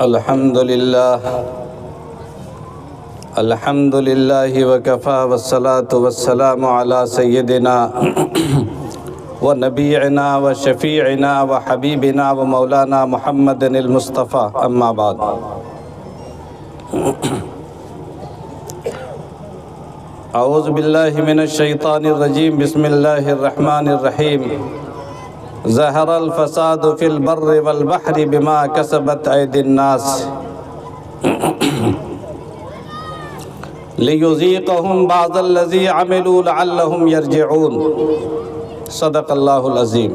الحمد لله وكفى والصلاة والسلام على سيدنا ونبينا وشفيعنا وحبيبنا ومولانا محمد المصطفى أما بعد أعوذ بالله من الشيطان الرجيم بسم الله الرحمن الرحيم ظهر الفساد في البر والبحر بما كسبت أيدي الناس ليذيقهم بعض الذي عملوا لعلهم يرجعون صدق اللہ العظیم۔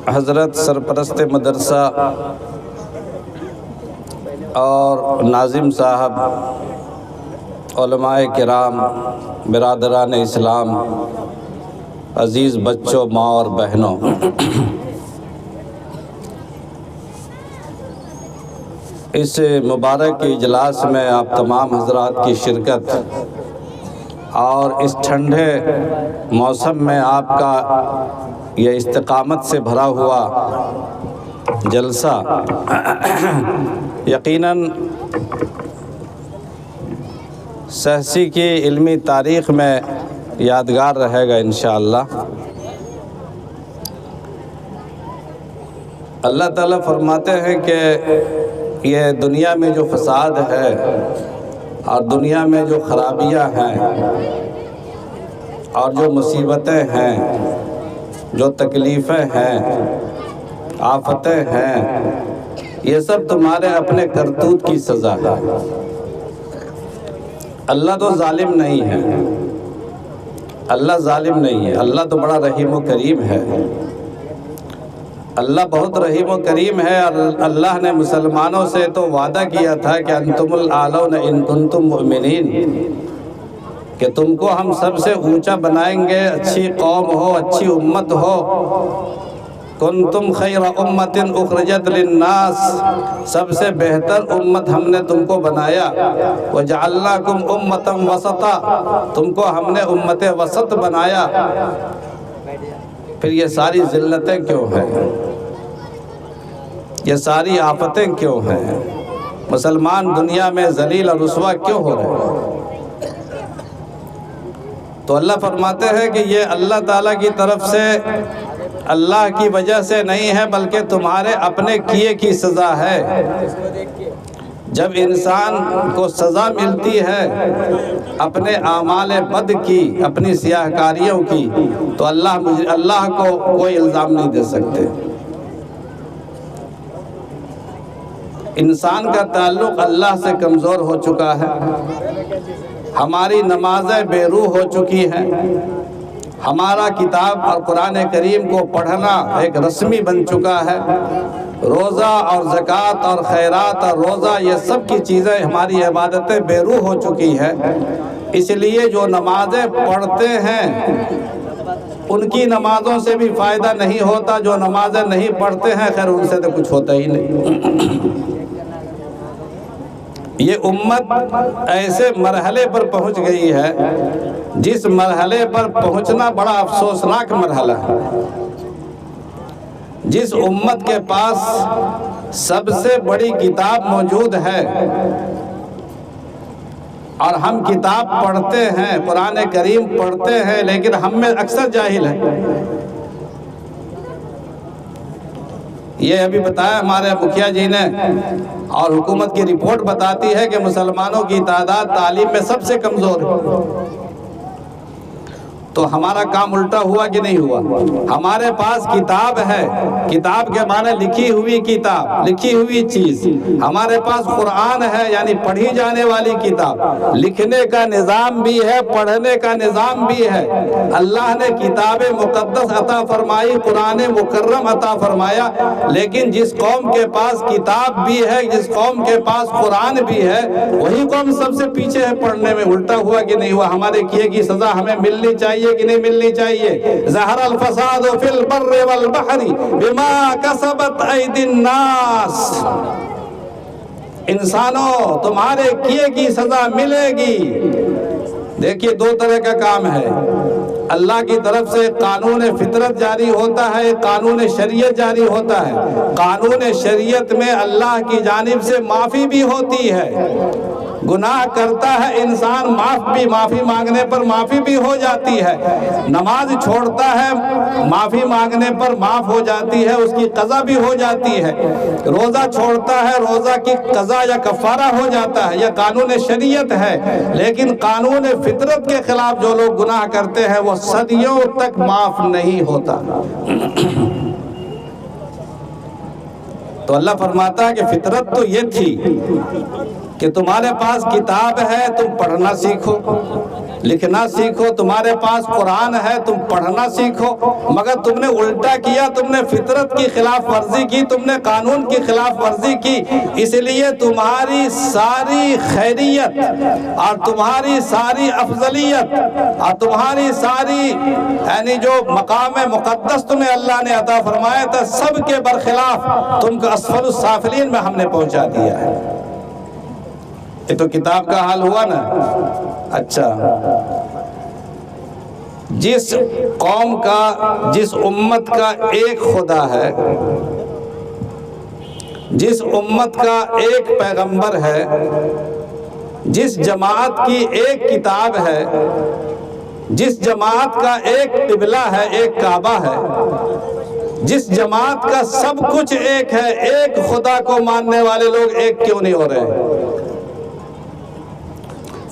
حضرت سرپرست مدرسہ اور ناظم صاحب، علماء کرام، برادران اسلام، عزیز بچوں، ماں اور بہنوں، اس مبارک اجلاس میں آپ تمام حضرات کی شرکت اور اس ٹھنڈے موسم میں آپ کا یہ استقامت سے بھرا ہوا جلسہ یقیناً سہسی کی علمی تاریخ میں یادگار رہے گا انشاءاللہ۔ اللہ تعالیٰ فرماتے ہیں کہ یہ دنیا میں جو فساد ہے اور دنیا میں جو خرابیاں ہیں اور جو مصیبتیں ہیں، جو تکلیفیں ہیں، آفتیں ہیں، یہ سب تمہارے اپنے کرتوت کی سزا ہے۔ اللہ تو ظالم نہیں ہے، اللہ ظالم نہیں ہے، اللہ تو بڑا رحیم و کریم ہے۔ اللہ بہت رحیم و کریم ہے، اور اللہ نے مسلمانوں سے تو وعدہ کیا تھا کہ انتم الاعلون ان کنتم مؤمنین، کہ تم کو ہم سب سے اونچا بنائیں گے، اچھی قوم ہو، اچھی امت ہو۔ کنتم خیر امت اخرجت للناس، سب سے بہتر امت ہم نے تم کو بنایا۔ وجعلناکم امتا وسطا، تم کو ہم نے امت وسط بنایا۔ پھر یہ ساری ذلتیں کیوں ہیں؟ یہ ساری آفتیں کیوں ہیں؟ مسلمان دنیا میں ذلیل اور رسوا کیوں ہو رہے ہیں؟ تو اللہ فرماتے ہیں کہ یہ اللہ تعالیٰ کی طرف سے، اللہ کی وجہ سے نہیں ہے، بلکہ تمہارے اپنے کیے کی سزا ہے۔ جب انسان کو سزا ملتی ہے اپنے اعمال بد کی، اپنی سیاہ کاریوں کی، تو اللہ کو کوئی الزام نہیں دے سکتے۔ انسان کا تعلق اللہ سے کمزور ہو چکا ہے، ہماری نمازیں بے روح ہو چکی ہیں، ہمارا کتاب اور قرآن کریم کو پڑھنا ایک رسمی بن چکا ہے، روزہ اور زکوٰۃ اور خیرات اور روزہ، یہ سب کی چیزیں، ہماری عبادتیں بے روح ہو چکی ہیں۔ اس لیے جو نمازیں پڑھتے ہیں ان کی نمازوں سے بھی فائدہ نہیں ہوتا، جو نمازیں نہیں پڑھتے ہیں خیر ان سے تو کچھ ہوتا ہی نہیں۔ یہ امت ایسے مرحلے پر پہنچ گئی ہے جس مرحلے پر پہنچنا بڑا افسوسناک مرحلہ ہے۔ جس امت کے پاس سب سے بڑی کتاب موجود ہے، اور ہم کتاب پڑھتے ہیں، قرآن کریم پڑھتے ہیں، لیکن ہم میں اکثر جاہل ہیں۔ یہ ابھی بتایا ہمارے مکھیا جی نے، اور حکومت کی رپورٹ بتاتی ہے کہ مسلمانوں کی تعداد تعلیم میں سب سے کمزور ہے۔ تو ہمارا کام الٹا ہوا کہ نہیں ہوا؟ ہمارے پاس کتاب ہے، کتاب کے معنی لکھی ہوئی کتاب، لکھی ہوئی چیز۔ ہمارے پاس قرآن ہے، یعنی پڑھی جانے والی کتاب، لکھنے کا نظام بھی ہے، پڑھنے کا نظام بھی ہے۔ اللہ نے کتاب مقدس عطا فرمائی، قرآن مکرم عطا فرمایا، لیکن جس قوم کے پاس کتاب بھی ہے، جس قوم کے پاس قرآن بھی ہے، وہی قوم سب سے پیچھے ہے پڑھنے میں۔ الٹا ہوا کہ نہیں ہوا؟ ہمارے کیے کی سزا ہمیں ملنی چاہیے کہ نہیں ملنی چاہیے؟ ظہر الفساد فی البر والبحر بما کسبت ایدی الناس، انسانوں تمہارے کیے کی سزا ملے گی۔ دیکھیے دو طرح کا کام ہے، اللہ کی طرف سے قانون فطرت جاری ہوتا ہے، قانون شریعت جاری ہوتا ہے۔ قانون شریعت میں اللہ کی جانب سے معافی بھی ہوتی ہے، گناہ کرتا ہے انسان معافی مانگنے پر معافی بھی ہو جاتی ہے، نماز چھوڑتا ہے معافی مانگنے پر معاف ہو جاتی ہے، اس کی قضا بھی ہو جاتی ہے، روزہ چھوڑتا ہے روزہ کی قضا یا کفارہ ہو جاتا ہے، یہ قانون شریعت ہے۔ لیکن قانون فطرت کے خلاف جو لوگ گناہ کرتے ہیں وہ صدیوں تک معاف نہیں ہوتا۔ تو اللہ فرماتا ہے کہ فطرت تو یہ تھی کہ تمہارے پاس کتاب ہے، تم پڑھنا سیکھو، لکھنا سیکھو، تمہارے پاس قرآن ہے، تم پڑھنا سیکھو، مگر تم نے الٹا کیا، تم نے فطرت کی خلاف ورزی کی، تم نے قانون کی خلاف ورزی کی، اس لیے تمہاری ساری خیریت اور تمہاری ساری افضلیت اور تمہاری ساری یعنی جو مقام مقدس تمہیں اللہ نے عطا فرمایا تھا، سب کے برخلاف تم کو اسفل السافلین میں ہم نے پہنچا دیا ہے۔ یہ تو کتاب کا حال ہوا نا۔ اچھا، جس قوم کا، جس امت کا ایک خدا ہے، جس امت کا ایک پیغمبر ہے، جس جماعت کی ایک کتاب ہے، جس جماعت کا ایک قبلہ ہے، ایک کعبہ ہے، جس جماعت کا سب کچھ ایک ہے، ایک خدا کو ماننے والے لوگ ایک کیوں نہیں ہو رہے؟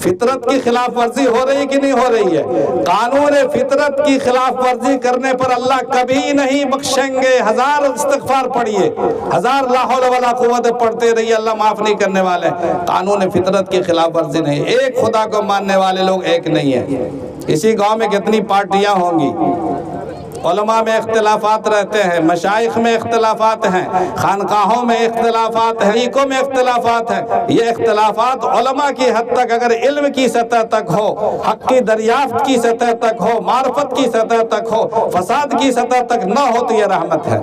فطرت کی خلاف ورزی ہو رہی کہ نہیں ہو رہی ہے؟ قانون فطرت کی خلاف ورزی کرنے پر اللہ کبھی نہیں بخشیں گے۔ 1000 استغفار پڑھیے، 1000 لا حول ولا قوت پڑھتے رہیے، اللہ معاف نہیں کرنے والے۔ قانون فطرت کی خلاف ورزی نہیں، ایک خدا کو ماننے والے لوگ ایک نہیں ہیں۔ اسی گاؤں میں کتنی پارٹیاں ہوں گی، علماء میں اختلافات رہتے ہیں، مشائخ میں اختلافات ہیں، خانقاہوں میں اختلافات ہیں، طریقوں میں اختلافات ہیں۔ یہ اختلافات علماء کی حد تک اگر علم کی سطح تک ہو، حق کی دریافت کی سطح تک ہو، معرفت کی سطح تک ہو، فساد کی سطح تک نہ ہو تو یہ رحمت ہے۔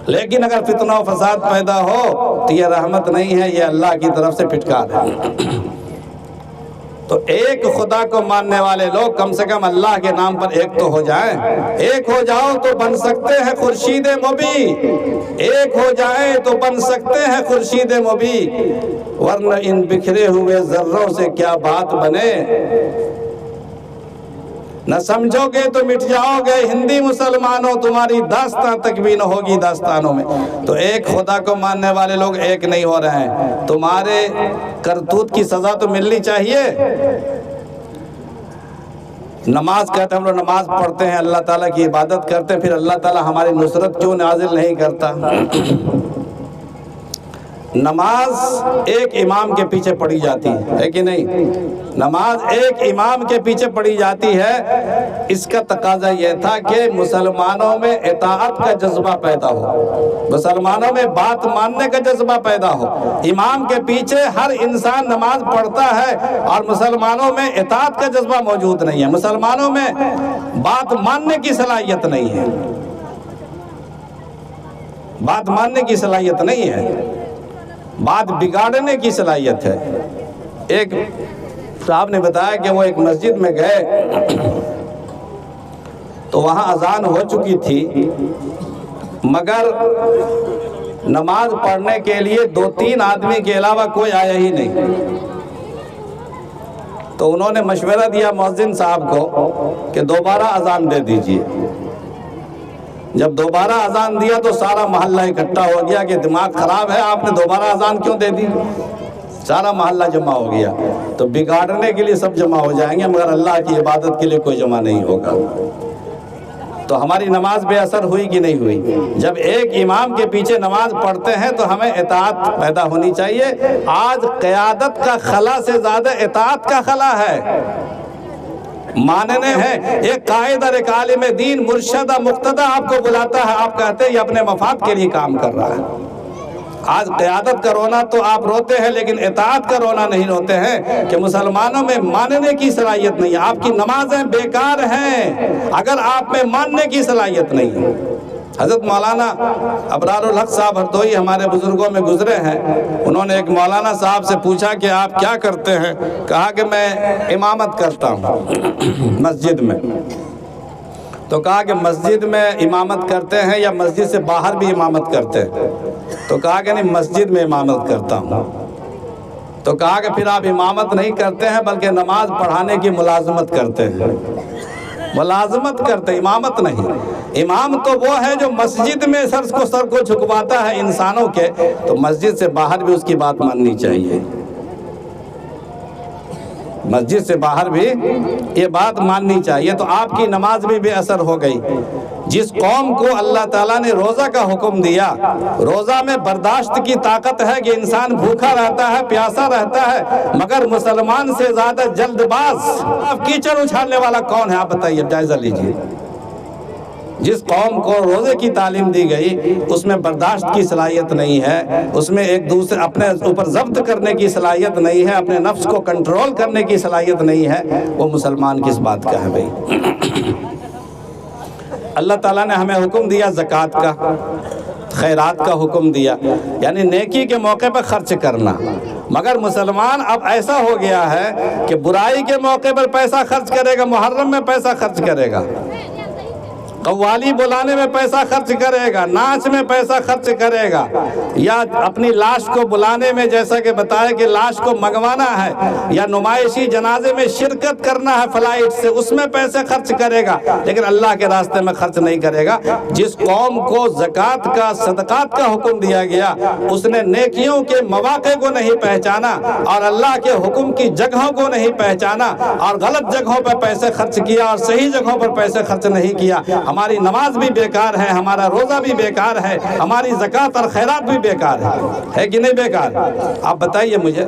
لیکن اگر فتنہ و فساد پیدا ہو تو یہ رحمت نہیں ہے، یہ اللہ کی طرف سے پھٹکار ہے۔ تو ایک خدا کو ماننے والے لوگ کم سے کم اللہ کے نام پر ایک تو ہو جائیں۔ ایک ہو جاؤ تو بن سکتے ہیں خورشید مبیں، ایک ہو جائیں تو بن سکتے ہیں خورشید مبیں، ورنہ ان بکھرے ہوئے ذروں سے کیا بات بنے۔ نہ سمجھو گے تو مٹ جاؤ گے ہندی مسلمانوں، تمہاری داستان تک بھی نہ ہوگی داستانوں میں۔ تو ایک خدا کو ماننے والے لوگ ایک نہیں ہو رہے ہیں۔ تمہارے کرتوت کی سزا تو ملنی چاہیے۔ نماز کہتے ہیں ہم لوگ نماز پڑھتے ہیں، اللہ تعالیٰ کی عبادت کرتے ہیں، پھر اللہ تعالیٰ ہماری نصرت کیوں نازل نہیں کرتا؟ نماز ایک امام کے پیچھے پڑھی جاتی ہے کہ نہیں؟ نماز ایک امام کے پیچھے پڑھی جاتی ہے۔ اس کا تقاضا یہ تھا کہ مسلمانوں میں اطاعت کا جذبہ پیدا ہو، مسلمانوں میں بات ماننے کا جذبہ پیدا ہو۔ امام کے پیچھے ہر انسان نماز پڑھتا ہے اور مسلمانوں میں اطاعت کا جذبہ موجود نہیں ہے، مسلمانوں میں بات ماننے کی صلاحیت نہیں ہے، بات ماننے کی صلاحیت نہیں ہے، بات بگاڑنے کی صلاحیت ہے۔ ایک صاحب نے بتایا کہ وہ ایک مسجد میں گئے تو وہاں اذان ہو چکی تھی، مگر نماز پڑھنے کے لیے 2-3 آدمی کے علاوہ کوئی آیا ہی نہیں۔ تو انہوں نے مشورہ دیا مؤذن صاحب کو کہ دوبارہ اذان دے دیجئے۔ جب دوبارہ اذان دیا تو سارا محلہ اکٹھا ہو گیا کہ دماغ خراب ہے، آپ نے دوبارہ اذان کیوں دے دی؟ سارا محلہ جمع ہو گیا۔ تو بگاڑنے کے لیے سب جمع ہو جائیں گے مگر اللہ کی عبادت کے لیے کوئی جمع نہیں ہوگا۔ تو ہماری نماز بے اثر ہوئی کہ نہیں ہوئی؟ جب ایک امام کے پیچھے نماز پڑھتے ہیں تو ہمیں اطاعت پیدا ہونی چاہیے۔ آج قیادت کا خلا سے زیادہ اطاعت کا خلا ہے۔ ماننے ہیں، ایک قائد اور ایک عالم دین مرشد مقتدی آپ کو بلاتا ہے، آپ کہتے ہیں یہ اپنے مفاد کے لیے کام کر رہا ہے۔ آج قیادت کا رونا تو آپ روتے ہیں لیکن اطاعت کا رونا نہیں روتے ہیں کہ مسلمانوں میں ماننے کی صلاحیت نہیں ہے۔ آپ کی نمازیں بیکار ہیں اگر آپ میں ماننے کی صلاحیت نہیں ہے۔ حضرت مولانا ابرار الحق صاحب ہردوئی ہمارے بزرگوں میں گزرے ہیں، انہوں نے ایک مولانا صاحب سے پوچھا کہ آپ کیا کرتے ہیں؟ کہا کہ میں امامت کرتا ہوں مسجد میں۔ تو کہا کہ مسجد میں امامت کرتے ہیں یا مسجد سے باہر بھی امامت کرتے ہیں؟ تو کہا کہ نہیں، مسجد میں امامت کرتا ہوں۔ تو کہا کہ پھر آپ امامت نہیں کرتے ہیں بلکہ نماز پڑھانے کی ملازمت کرتے ہیں۔ ملازمت کرتے، امامت نہیں۔ امام تو وہ ہے جو مسجد میں سر کو جھکواتا ہے انسانوں کے، تو مسجد سے باہر بھی اس کی بات ماننی چاہیے۔ مسجد سے باہر بھی یہ بات ماننی چاہیے۔ تو آپ کی نماز بھی بے اثر ہو گئی۔ جس قوم کو اللہ تعالیٰ نے روزہ کا حکم دیا، روزہ میں برداشت کی طاقت ہے کہ انسان بھوکا رہتا ہے، پیاسا رہتا ہے، مگر مسلمان سے زیادہ جلد باز کیچڑ اچھالنے والا کون ہے؟ آپ بتائیے، جائزہ لیجئے۔ جس قوم کو روزے کی تعلیم دی گئی اس میں برداشت کی صلاحیت نہیں ہے، اس میں ایک دوسرے اپنے اوپر ضبط کرنے کی صلاحیت نہیں ہے، اپنے نفس کو کنٹرول کرنے کی صلاحیت نہیں ہے، وہ مسلمان کس بات کا ہے بھائی؟ اللہ تعالیٰ نے ہمیں حکم دیا زکوٰۃ کا، خیرات کا حکم دیا، یعنی نیکی کے موقع پر خرچ کرنا، مگر مسلمان اب ایسا ہو گیا ہے کہ برائی کے موقع پر پیسہ خرچ کرے گا، محرم میں پیسہ خرچ کرے گا، قوالی بلانے میں پیسہ خرچ کرے گا، ناچ میں پیسہ خرچ کرے گا، یا اپنی لاش کو بلانے میں، جیسا کہ بتایا کہ لاش کو منگوانا ہے، یا نمائشی جنازے میں شرکت کرنا ہے فلائٹ سے، اس میں پیسے خرچ کرے گا، لیکن اللہ کے راستے میں خرچ نہیں کرے گا۔ جس قوم کو زکوٰۃ کا، صدقات کا حکم دیا گیا، اس نے نیکیوں کے مواقع کو نہیں پہچانا اور اللہ کے حکم کی جگہوں کو نہیں پہچانا، اور غلط جگہوں پر پیسے خرچ کیا اور صحیح جگہوں پر پیسے خرچ نہیں کیا۔ ہماری نماز بھی بیکار ہے، ہمارا روزہ بھی بیکار ہے، ہماری زکوٰۃ اور خیرات بھی بیکار ہے کہ نہیں بیکار؟ آپ بتائیے مجھے۔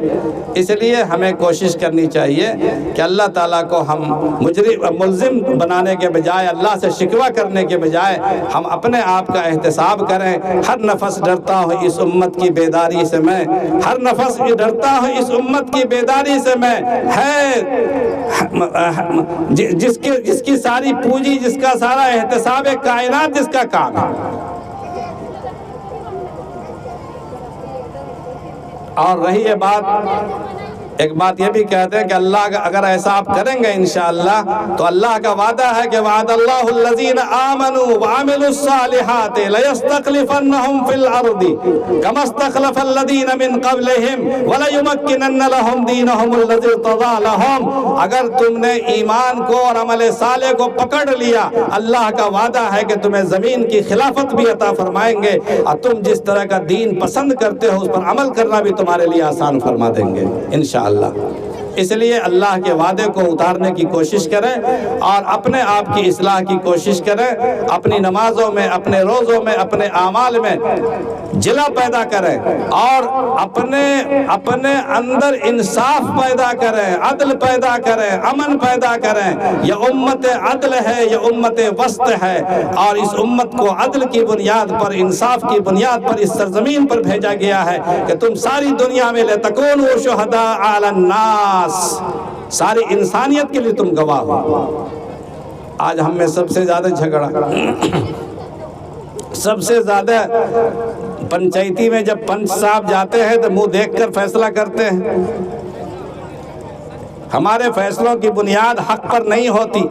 اس لیے ہمیں کوشش کرنی چاہیے کہ اللہ تعالیٰ کو ہم ملزم بنانے کے بجائے، اللہ سے شکوہ کرنے کے بجائے، ہم اپنے آپ کا احتساب کریں۔ ہر نفس ڈرتا ہوں اس امت کی بیداری سے میں، ہر نفس ڈرتا ہوں اس امت کی بیداری سے میں، ہے جس کی ساری پونجی، جس کا سارا احتساب کائنات، جس کا کام ہے۔ اور رہی یہ بات، ایک بات یہ بھی کہتے ہیں کہ اللہ اگر ایسا آپ کریں گے انشاءاللہ تو اللہ کا وعدہ ہے کہ وعد اللہ الذین آمنوا وعملوا الصالحات لیستخلفنہم فی الارض کما استخلف الذین من قبلہم ولیمکنن لہم دینہم الذی ارتضی لہم۔ اگر تم نے ایمان کو اور عمل صالح کو پکڑ لیا، اللہ کا وعدہ ہے کہ تمہیں زمین کی خلافت بھی عطا فرمائیں گے، اور تم جس طرح کا دین پسند کرتے ہو اس پر عمل کرنا بھی تمہارے لیے آسان فرما دیں گے انشاءاللہ۔ اس لیے اللہ کے وعدے کو اتارنے کی کوشش کریں اور اپنے آپ کی اصلاح کی کوشش کریں، اپنی نمازوں میں، اپنے روزوں میں، اپنے اعمال میں جلا پیدا کریں، اور اپنے اندر انصاف پیدا کریں، عدل پیدا کریں، امن پیدا کریں۔ یہ امت عدل ہے، یہ امت وسط ہے، اور اس امت کو عدل کی بنیاد پر، انصاف کی بنیاد پر اس سرزمین پر بھیجا گیا ہے کہ تم ساری دنیا میں لتکونوا شہداء علی الناس، ساری انسانیت کے لیے تم گواہ ہو۔ آج ہم میں سب سے زیادہ جھگڑا، سب سے زیادہ پنچایتی میں جب پنچ صاحب جاتے ہیں تو منہ دیکھ کر فیصلہ کرتے ہیں۔ ہمارے فیصلوں کی بنیاد حق پر نہیں ہوتی،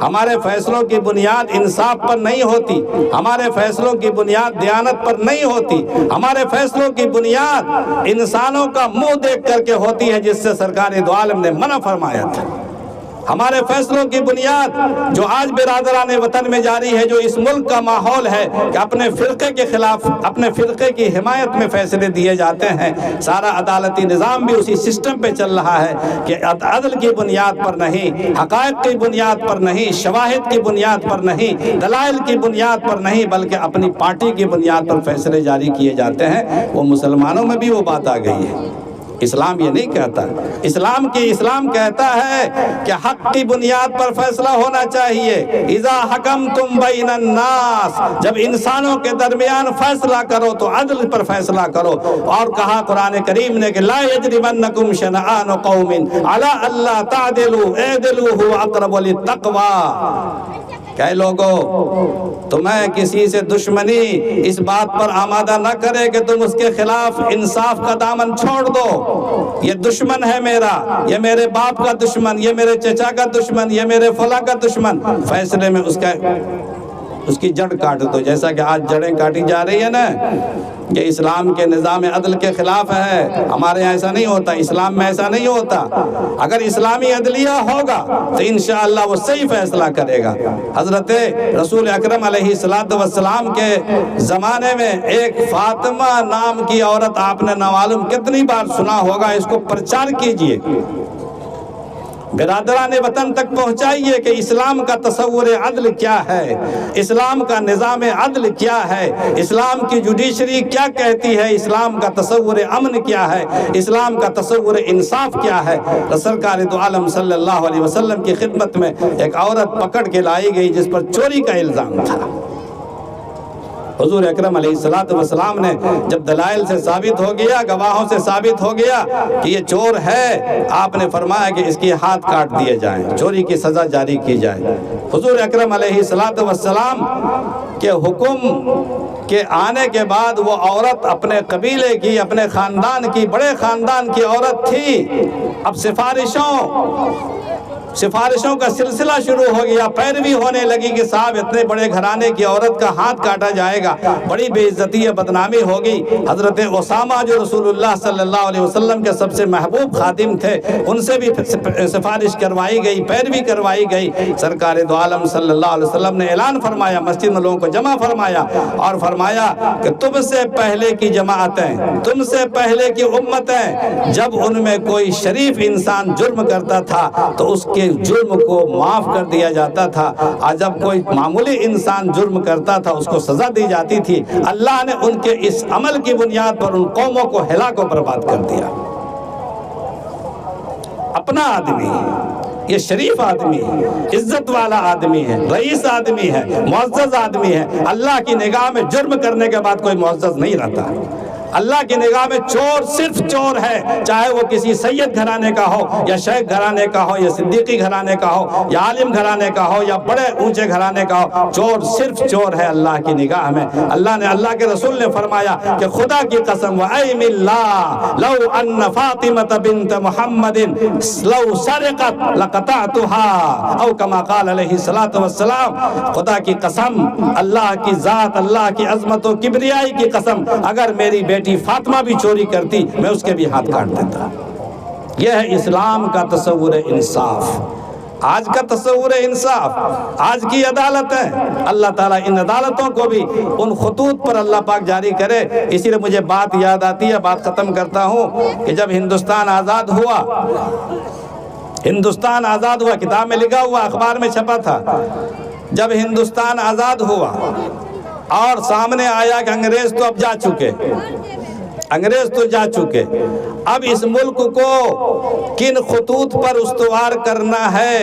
ہمارے فیصلوں کی بنیاد انصاف پر نہیں ہوتی، ہمارے فیصلوں کی بنیاد دیانت پر نہیں ہوتی، ہمارے فیصلوں کی بنیاد انسانوں کا منہ دیکھ کر کے ہوتی ہے، جس سے سرکار دو عالم نے منع فرمایا تھا۔ ہمارے فیصلوں کی بنیاد جو آج برادران وطن میں جاری ہے، جو اس ملک کا ماحول ہے کہ اپنے فرقے کے خلاف، اپنے فرقے کی حمایت میں فیصلے دیے جاتے ہیں، سارا عدالتی نظام بھی اسی سسٹم پہ چل رہا ہے کہ عدل کی بنیاد پر نہیں، حقائق کی بنیاد پر نہیں، شواہد کی بنیاد پر نہیں، دلائل کی بنیاد پر نہیں، بلکہ اپنی پارٹی کی بنیاد پر فیصلے جاری کیے جاتے ہیں۔ وہ مسلمانوں میں بھی وہ بات آ گئی ہے۔ اسلام یہ نہیں کہتا، اسلام کہتا ہے کہ حق کی بنیاد پر فیصلہ ہونا چاہیے۔ اذا حکمتم بین الناس، جب انسانوں کے درمیان فیصلہ کرو تو عدل پر فیصلہ کرو۔ اور کہا قرآن کریم نے کہ لا یجرمنکم شنآن قوم علی الا تعدلوا اعدلوا هو اقرب للتقوی، کہ اے لوگو تمہیں کسی سے دشمنی اس بات پر آمادہ نہ کرے کہ تم اس کے خلاف انصاف کا دامن چھوڑ دو. یہ دشمن ہے میرا، یہ میرے باپ کا دشمن، یہ میرے چچا کا دشمن، یہ میرے فلاں کا دشمن، فیصلے میں اس کی جڑ کاٹ دو. جیسا کہ آج جڑیں کاٹی جا رہی ہے نا، یہ اسلام کے نظام عدل کے خلاف ہے. ہمارے یہاں ایسا نہیں ہوتا، اسلام میں ایسا نہیں ہوتا. اگر اسلامی عدلیہ ہوگا تو انشاءاللہ وہ صحیح فیصلہ کرے گا. حضرت رسول اکرم علیہ السلام کے زمانے میں ایک فاطمہ نام کی عورت، آپ نے نامعلوم کتنی بار سنا ہوگا، اس کو پرچار کیجئے، برادران وطن تک پہنچائیے کہ اسلام کا تصور عدل کیا ہے، اسلام کا نظام عدل کیا ہے، اسلام کی جوڈیشری کیا کہتی ہے، اسلام کا تصور امن کیا ہے، اسلام کا تصور انصاف کیا ہے. سرکار دو عالم صلی اللہ علیہ وسلم کی خدمت میں ایک عورت پکڑ کے لائی گئی جس پر چوری کا الزام تھا. حضور اکرم علیہ السلام نے جب دلائل سے ثابت ہو گیا، گواہوں سے ثابت ہو گیا کہ یہ چور ہے، آپ نے فرمایا کہ اس کی ہاتھ کاٹ دیے جائیں، چوری کی سزا جاری کی جائے. حضور اکرم علیہ السلام کے حکم کے آنے کے بعد وہ عورت اپنے قبیلے کی، اپنے خاندان کی، بڑے خاندان کی عورت تھی. اب سفارشوں کا سلسلہ شروع ہو گیا، پیروی ہونے لگی کہ صاحب اتنے بڑے گھرانے کی عورت کا ہاتھ کاٹا جائے گا، بڑی بے عزتی ہے، بدنامی ہوگی. حضرت اسامہ جو رسول اللہ صلی اللہ علیہ وسلم کے سب سے محبوب خادم تھے، ان سے بھی سفارش کروائی گئی، پیروی کروائی گئی. سرکار دو عالم صلی اللہ علیہ وسلم نے اعلان فرمایا، مسجد میں لوگوں کو جمع فرمایا اور فرمایا کہ تم سے پہلے کی جماعتیں، تم سے پہلے کی امتیں، جب ان میں کوئی شریف انسان جرم کرتا تھا تو اس کے جرم کو معاف کر دیا جاتا تھا، اور جب کوئی معمولی انسان جرم کرتا تھا اس کو سزا دی جاتی تھی. اللہ نے ان کے اس عمل کی بنیاد پر ان قوموں کو ہلاک و برباد کر دیا. اپنا آدمی، یہ شریف آدمی ہے، عزت والا آدمی ہے، رئیس آدمی ہے، معزز آدمی ہے. اللہ کی نگاہ میں جرم کرنے کے بعد کوئی معزز نہیں رہتا. اللہ کی نگاہ میں چور صرف چور ہے، چاہے وہ کسی سید گھرانے کا ہو یا شیخ گھرانے کا ہو یا صدیقی گھرانے کا ہو یا عالم گھرانے کا ہو یا بڑے اونچے گھرانے کا ہو، چور صرف چور ہے اللہ کی نگاہ میں. اللہ کے رسول نے فرمایا کہ خدا کی قسم وَأَيْمِ اللَّهِ لَوْ أَنَّ فَاطِمَةَ بِنْتَ مُحَمَّدٍ لَوْ سَرِقَتْ لَقَطَعْتُهَا او کما قال علیہ السلام. خدا کی قسم، اللہ کی ذات، اللہ کی عظمت و کبریائی کی قسم، اگر میری بیٹی فاطمہ بھی چوری کرتی میں اس کے بھی ہاتھ کاٹ دیتا. یہ ہے اسلام کا تصور انصاف، آج کا تصور انصاف، آج کی عدالت ہے. اللہ تعالیٰ ان عدالتوں کو بھی ان خطوط پر اللہ پاک جاری کرے. اسی لیے مجھے بات یاد آتی ہے، بات ختم کرتا ہوں، کہ جب ہندوستان آزاد ہوا، کتاب میں لکھا ہوا، اخبار میں چھپا تھا، جب ہندوستان آزاد ہوا اور سامنے آیا کہ انگریز تو اب جا چکے، اب اس ملک کو کن خطوط پر استوار کرنا ہے،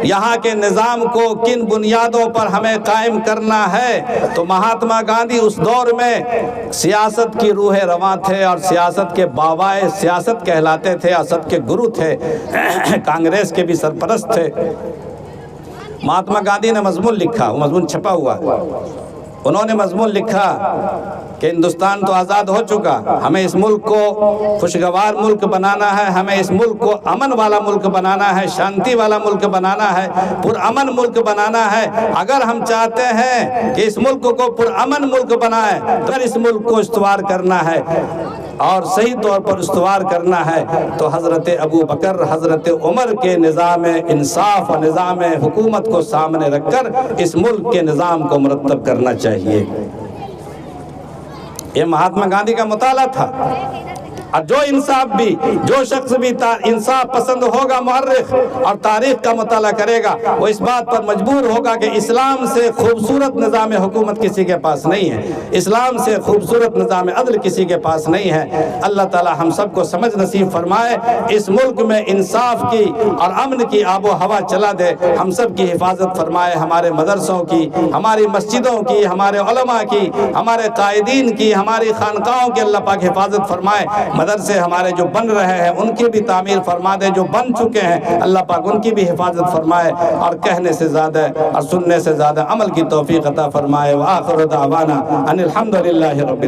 یہاں کے نظام کو کن بنیادوں پر ہمیں قائم کرنا ہے. تو مہاتما گاندھی اس دور میں سیاست کی روح رواں تھے اور سیاست کے بابائے سیاست کہلاتے تھے، اسد کے گرو تھے، کانگریس کے بھی سرپرست تھے. مہاتما گاندھی نے مضمون لکھا، وہ مضمون چھپا ہوا، انہوں نے مضمون لکھا کہ ہندوستان تو آزاد ہو چکا، ہمیں اس ملک کو خوشگوار ملک بنانا ہے، ہمیں اس ملک کو امن والا ملک بنانا ہے، شانتی والا ملک بنانا ہے، پرامن ملک بنانا ہے. اگر ہم چاہتے ہیں کہ اس ملک کو پرامن ملک بنائیں تو اس ملک کو استوار کرنا ہے اور صحیح طور پر استوار کرنا ہے تو حضرت ابو بکر، حضرت عمر کے نظام انصاف اور نظام حکومت کو سامنے رکھ کر اس ملک کے نظام کو مرتب کرنا چاہیے. یہ مہاتما گاندھی کا مطالعہ تھا. اور جو شخص بھی انصاف پسند ہوگا، مورخ اور تاریخ کا مطالعہ کرے گا، وہ اس بات پر مجبور ہوگا کہ اسلام سے خوبصورت نظام حکومت کسی کے پاس نہیں ہے، اسلام سے خوبصورت نظام عدل کسی کے پاس نہیں ہے. اللہ تعالی ہم سب کو سمجھ نصیب فرمائے، اس ملک میں انصاف کی اور امن کی آب و ہوا چلا دے. ہم سب کی حفاظت فرمائے، ہمارے مدرسوں کی، ہماری مسجدوں کی، ہمارے علماء کی، ہمارے قائدین کی، ہماری خانقاہوں کی اللہ پاک حفاظت فرمائے. مدرسے ہمارے جو بن رہے ہیں ان کی بھی تعمیر فرما دے، جو بن چکے ہیں اللہ پاک ان کی بھی حفاظت فرمائے، اور کہنے سے زیادہ اور سننے سے زیادہ عمل کی توفیق عطا فرمائے۔ وآخر دعوانا ان الحمدللہ رب